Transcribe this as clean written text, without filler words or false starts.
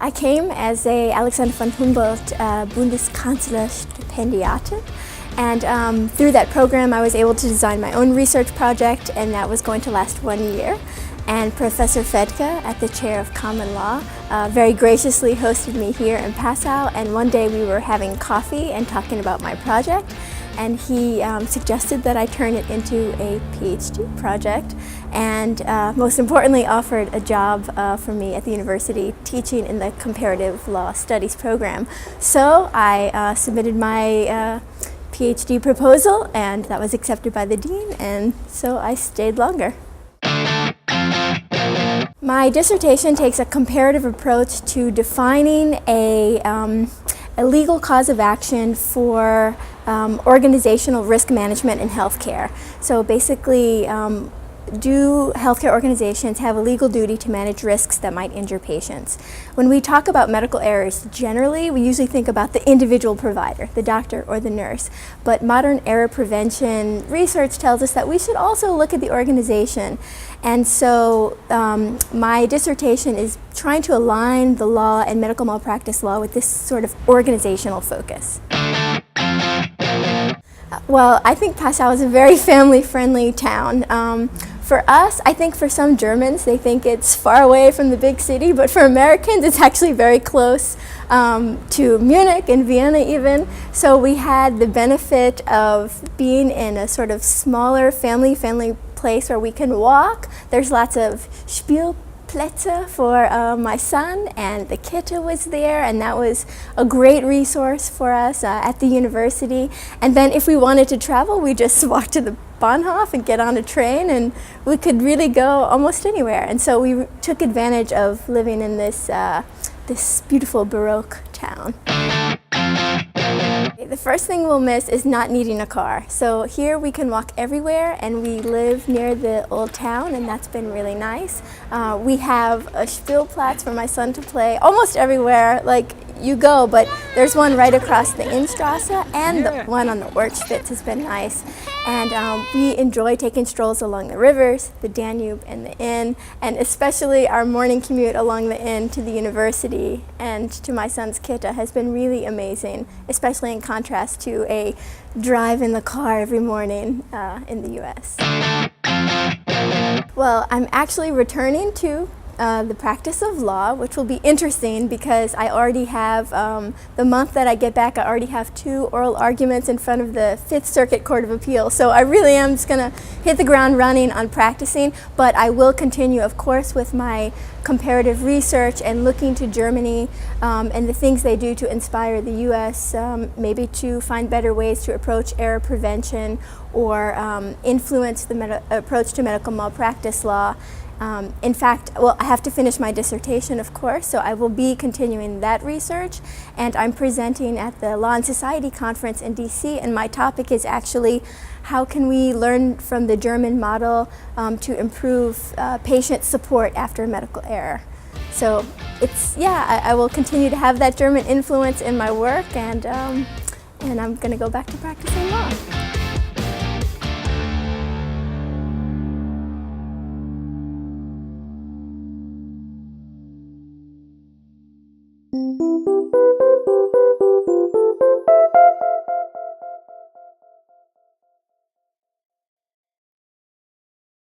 I came as a Alexander von Humboldt Bundeskanzler Stipendiatin, and through that program I was able to design my own research project, and that was going to last 1 year. And Professor Fedke, at the chair of Common Law, very graciously hosted me here in Passau, and one day we were having coffee and talking about my project, and he suggested that I turn it into a PhD project, and most importantly offered a job for me at the university teaching in the Comparative Law Studies program. So I submitted my PhD proposal, and that was accepted by the dean, and so I stayed longer. My dissertation takes a comparative approach to defining a legal cause of action for organizational risk management in healthcare. So basically, do healthcare organizations have a legal duty to manage risks that might injure patients? When we talk about medical errors, generally we usually think about the individual provider, the doctor or the nurse. But modern error prevention research tells us that we should also look at the organization. And so my dissertation is trying to align the law and medical malpractice law with this sort of organizational focus. Well, I think Passau is a very family-friendly town. For us, I think for some Germans, they think it's far away from the big city, but for Americans, it's actually very close to Munich and Vienna even. So we had the benefit of being in a sort of smaller family place where we can walk. There's lots of Spielplätze for my son, and the Kita was there, and that was a great resource for us at the university. And then if we wanted to travel, we just walked to the Bahnhof and get on a train, and we could really go almost anywhere. And so we took advantage of living in this beautiful Baroque town. The first thing we'll miss is not needing a car. So here we can walk everywhere, and we live near the old town, and that's been really nice. We have a Spielplatz for my son to play almost everywhere like you go, but there's one right across the Innstrasse, and the one on the Ortspitz has been nice. And we enjoy taking strolls along the rivers, the Danube and the Inn, and especially our morning commute along the Inn to the university and to my son's Kita has been really amazing, especially in contrast to a drive in the car every morning in the US. Well, I'm actually returning to the practice of law, which will be interesting because I already have, the month that I get back, I already have 2 oral arguments in front of the Fifth Circuit Court of Appeal. So I really am just going to hit the ground running on practicing, but I will continue, of course, with my comparative research and looking to Germany and the things they do to inspire the US, maybe to find better ways to approach error prevention or influence the approach to medical malpractice law. In fact, well, I have to finish my dissertation, of course, so I will be continuing that research, and I'm presenting at the Law and Society Conference in DC, and my topic is actually how can we learn from the German model to improve patient support after a medical error. So it's, yeah, I will continue to have that German influence in my work, and I'm going to go back to practicing law.